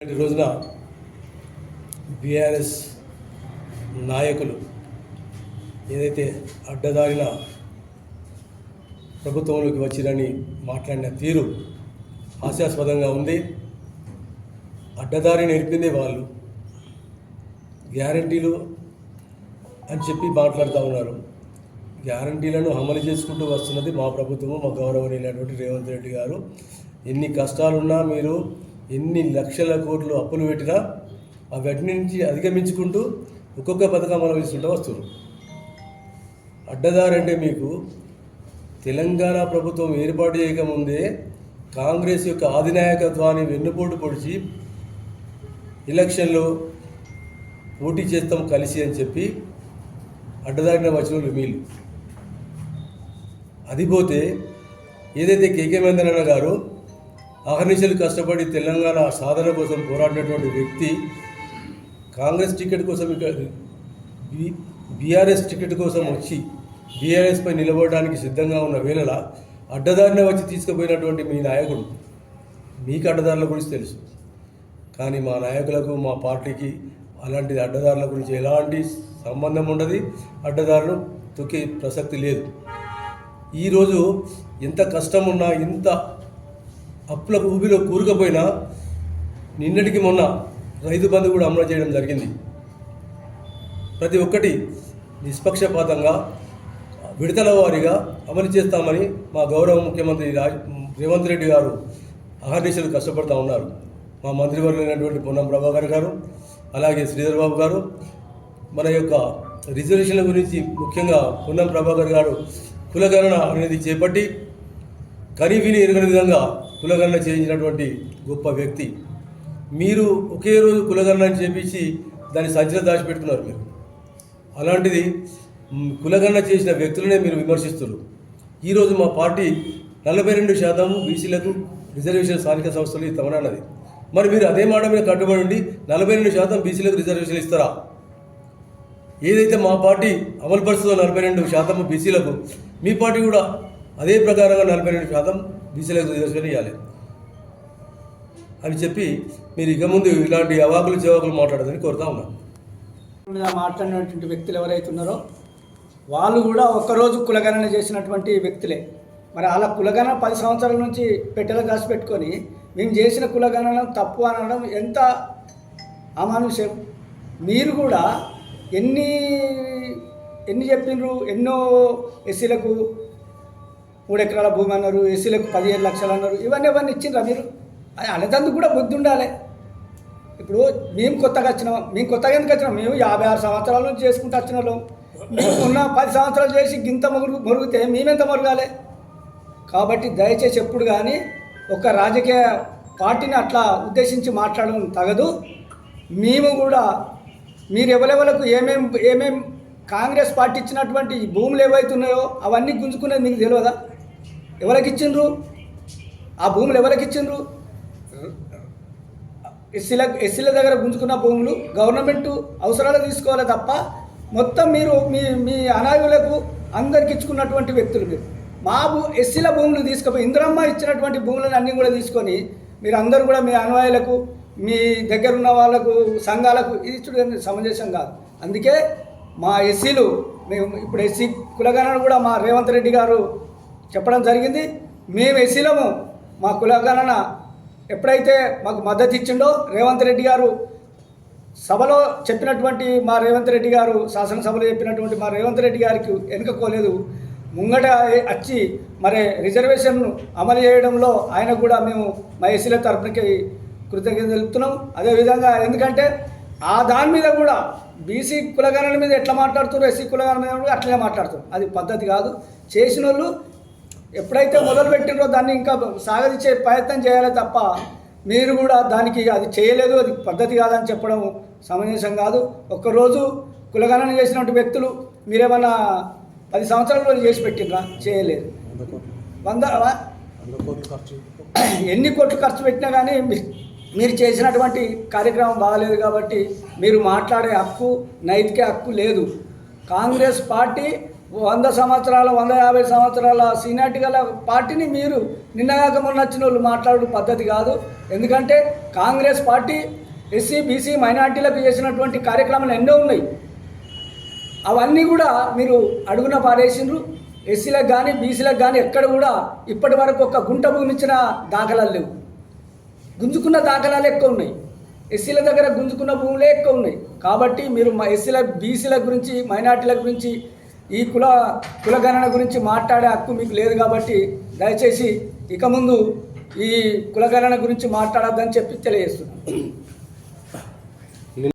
ఈ రోజున బీఆర్ఎస్ నాయకులు ఏదైతే అడ్డదారిన ప్రభుత్వంలోకి వచ్చిరని మాట్లాడిన తీరు హాస్యాస్పదంగా ఉంది. అడ్డదారి నేర్పిందే వాళ్ళు, గ్యారంటీలు అని చెప్పి మాట్లాడుతూ ఉన్నారు. గ్యారంటీలను అమలు చేసుకుంటూ వస్తున్నది మా ప్రభుత్వము, మా గౌరవనీయులైనటువంటి రేవంత్ రెడ్డి గారు. ఎన్ని కష్టాలున్నా, మీరు ఎన్ని లక్షల కోట్లు అప్పులు పెట్టినా వాటి నుంచి అధిగమించుకుంటూ ఒక్కొక్క పథకం అమలు చేసుకుంటూ వస్తున్నారు. అడ్డదారి అంటే మీకు తెలంగాణ ప్రభుత్వం ఏర్పాటు చేయకముందే కాంగ్రెస్ యొక్క అధినాయకత్వాన్ని వెన్నుపోటు పొడిచి ఎలక్షన్లో పోటీ చేస్తాం కలిసి అని చెప్పి అడ్డదారిన వచ్చిన వీళ్ళు. అది పోతే ఏదైతే కేకే మహేందర్ గారు అహర్నిశలు కష్టపడి తెలంగాణ సాధన కోసం పోరాడినటువంటి వ్యక్తి కాంగ్రెస్ టికెట్ కోసం ఇక బీఆర్ఎస్ టికెట్ కోసం వచ్చి బీఆర్ఎస్పై నిలబడడానికి సిద్ధంగా ఉన్న వేళల అడ్డదారిన వచ్చి తీసుకుపోయినటువంటి మీ నాయకుడు, మీకు అడ్డదారుల గురించి తెలుసు, కానీ మా నాయకులకు, మా పార్టీకి అలాంటి అడ్డదారుల గురించి ఎలాంటి సంబంధం ఉండదు. అడ్డదారులు తొక్కే ప్రసక్తి లేదు. ఈరోజు ఎంత కష్టం ఉన్నా, ఇంత అప్పుల ఊబిలో కూరుకుపోయినా నిన్నటికి మొన్న రైతు బంధు కూడా అమలు చేయడం జరిగింది. ప్రతి ఒక్కటి నిష్పక్షపాతంగా విడతల వారీగా అమలు చేస్తామని మా గౌరవ ముఖ్యమంత్రి రేవంత్ రెడ్డి గారు అహర్నిశలు కష్టపడుతూ ఉన్నారు. మా మంత్రివర్యులైనటువంటి పొన్నం ప్రభాకర్ గారు, అలాగే శ్రీధర్ బాబు గారు మన యొక్క రిజర్వేషన్ల గురించి ముఖ్యంగా పొన్నం ప్రభాకర్ గారు కులగణన అనేది చేపట్టి కనీవిని ఎరుగని విధంగా కులగణన చేయించినటువంటి గొప్ప వ్యక్తి. మీరు ఒకే రోజు కులగణన చేపించి దాన్ని సంచలనం దాచిపెట్టుకున్నారు మీరు. అలాంటిది కులగణన చేసిన వ్యక్తులనే మీరు విమర్శిస్తున్నారు. ఈరోజు మా పార్టీ 42% బీసీలకు రిజర్వేషన్ స్థానిక సంస్థలు ఇస్తామన్నది. మరి మీరు అదే మాట మీద కట్టుబడి ఉండి 42% బీసీలకు రిజర్వేషన్ ఇస్తారా? ఏదైతే మా పార్టీ అమలుపరుస్తుందో 42% బీసీలకు, మీ పార్టీ కూడా అదే ప్రకారంగా 42% బీసీలకు రిజర్వేషన్ ఇవ్వాలి అని చెప్పి మీరు ఇక ముందు ఇలాంటి అవాకులు చెవాకులు మాట్లాడదని కోరుతా ఉన్నాను. మాట్లాడినటువంటి వ్యక్తులు ఎవరైతే ఉన్నారో వాళ్ళు కూడా ఒక్కరోజు కులగణన చేసినటువంటి వ్యక్తులే. మరి అలా కులగణన 10 సంవత్సరాల నుంచి పెట్టెలు కాసి పెట్టుకొని మేము చేసిన కులగణన తప్పు అనడం ఎంత అమానుష్యం. మీరు కూడా ఎన్ని చెప్పిండ్రు, ఎన్నో ఎస్సీలకు 3 ఎకరాల భూమి అన్నారు, ఎస్సీలకు 15 లక్షలు అన్నారు. ఇవన్నీ ఇచ్చిండ్రా మీరు? అది అనేందుకు కూడా బుద్ధి ఉండాలి. ఇప్పుడు మేము కొత్తగా ఎందుకు వచ్చినాం? మేము 56 సంవత్సరాల నుంచి చేసుకుంటూ వచ్చిన వాళ్ళం. మేము ఉన్న 10 సంవత్సరాలు చేసి గింత మొరిగితే మేమెంత మొరగాలి? కాబట్టి దయచేసి ఎప్పుడు కానీ ఒక రాజకీయ పార్టీని అట్లా ఉద్దేశించి మాట్లాడడం తగదు. మేము కూడా మీరు ఎవరెవరకు ఏమేం కాంగ్రెస్ పార్టీ ఇచ్చినటువంటి భూములు ఏవైతున్నాయో అవన్నీ గుంజుకునేది మీకు తెలియదా? ఎవరికి ఇచ్చిండ్రు ఆ భూములు? ఎవరికి ఇచ్చిండ్రు? ఎస్సీల దగ్గర గుంజుకున్న భూములు గవర్నమెంట్ అవసరాలు తీసుకోవాలి తప్ప మొత్తం మీరు మీ అనాయులకు అందరికి ఇచ్చుకున్నటువంటి వ్యక్తులు మీరు. మా ఎస్సీల భూములు తీసుకుపోయి ఇందిరమ్మ ఇచ్చినటువంటి భూములను అన్నీ కూడా తీసుకొని మీరు అందరూ కూడా మీ అనుయాయులకు, మీ దగ్గర ఉన్న వాళ్ళకు, సంఘాలకు ఇది ఇచ్చడం సమంజసం కాదు. అందుకే మా ఎస్సీలు, మేము ఇప్పుడు ఎస్సీ కులగణన కూడా మా రేవంత్ రెడ్డి గారు చెప్పడం జరిగింది. మేము ఎస్సీలము, మా కులగణన ఎప్పుడైతే మాకు మద్దతు ఇచ్చిండో రేవంత్ రెడ్డి గారు సభలో చెప్పినటువంటి మా రేవంత్ రెడ్డి గారు, శాసనసభలో చెప్పినటువంటి మా రేవంత్ రెడ్డి గారికి వెనుకపోలేదు. ముంగట వచ్చి మరి రిజర్వేషన్ను అమలు చేయడంలో ఆయన కూడా మేము మా ఎస్సీల తరపునకి కృతజ్ఞత తెలుపుతున్నాం. అదేవిధంగా ఎందుకంటే ఆ దాని మీద కూడా బీసీ కులగణన మీద ఎట్లా మాట్లాడుతున్నారు, ఎస్సీ కులగణన మీద కూడా అట్లనే మాట్లాడుతారు. అది పద్ధతి కాదు. చేసిన వాళ్ళు ఎప్పుడైతే మొదలు పెట్టినో దాన్ని ఇంకా సాగదించే ప్రయత్నం చేయాలి తప్ప మీరు కూడా దానికి అది చేయలేదు, అది పద్ధతి కాదని చెప్పడం సమంజసం కాదు. ఒక్కరోజు కులగణన చేసినటువంటి వ్యక్తులు మీరేమన్నా 10 సంవత్సరాలు చేసి పెట్టినరా? చేయలేదు. 100 ఎన్ని కోట్లు ఖర్చు పెట్టినా కానీ మీరు చేసినటువంటి కార్యక్రమం బాగలేదు. కాబట్టి మీరు మాట్లాడే హక్కు, నైతిక హక్కు లేదు. కాంగ్రెస్ పార్టీ 100 సంవత్సరాల 150 సంవత్సరాల సీనియారిటీ గల పార్టీని మీరు నిన్నగాక మొన్న వచ్చిన వాళ్ళు మాట్లాడు పద్ధతి కాదు. ఎందుకంటే కాంగ్రెస్ పార్టీ ఎస్సీ బీసీ మైనార్టీలకు చేసినటువంటి కార్యక్రమాలు ఎన్నో ఉన్నాయి. అవన్నీ కూడా మీరు అడుగున పారేసిండ్రు. ఎస్సీలకు కానీ బీసీలకు కానీ ఎక్కడ కూడా ఇప్పటి వరకు ఒక గుంట భూమి ఇచ్చిన దాఖలాలు లేవు. గుంజుకున్న దాఖలాలు ఎక్కువ ఉన్నాయి. ఎస్సీల దగ్గర గుంజుకున్న భూములే ఎక్కువ ఉన్నాయి. కాబట్టి మీరు మా ఎస్సీల బీసీల గురించి మైనార్టీల గురించి ఈ కులగణన గురించి మాట్లాడే హక్కు మీకు లేదు. కాబట్టి దయచేసి ఇక ముందు ఈ కులగణన గురించి మాట్లాడొద్దని చెప్పి తెలియజేస్తున్నాను.